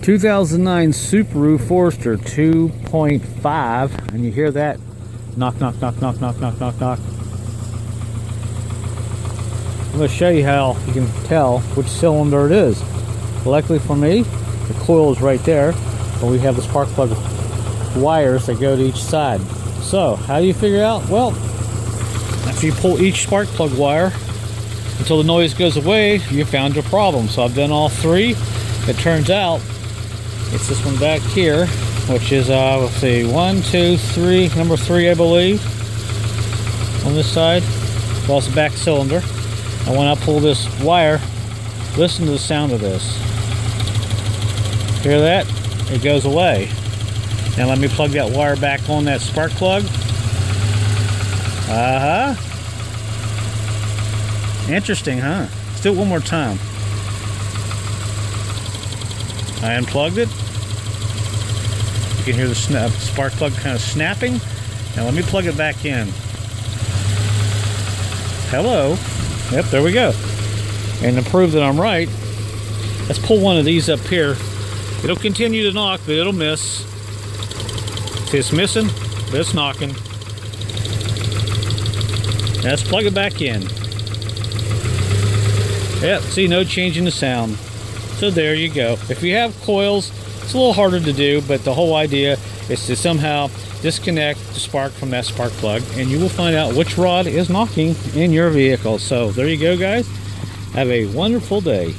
2009 Subaru Forester 2.5, and you hear that knock, knock, knock, knock, knock, knock, knock, knock. I'm going to show you how you can tell which cylinder it is. Luckily for me, the coil is right there, but we have the spark plug wires that go to each side. So, how do you figure out? Well, after you pull each spark plug wire until the noise goes away, you found your problem. So I've done all three. It turns out it's this one back here, which is let's see, 1, 2, 3, number 3 I believe, on this side. Well, it's the back cylinder. And when I pull this wire, listen to the sound of this. Hear that? It goes away. Now let me plug that wire back on that spark plug. Interesting, huh? Let's do it one more time. I unplugged it. You can hear the spark plug kind of snapping. Now let me plug it back in. Hello. Yep, there we go. And to prove that I'm right, let's pull one of these up here. It'll continue to knock, but it'll miss. See, it's missing, but it's knocking. Now let's plug it back in. Yep, see, no change in the sound. So there you go. If you have coils, it's a little harder to do, but the whole idea is to somehow disconnect the spark from that spark plug, and you will find out which rod is knocking in your vehicle. So there you go, guys. Have a wonderful day.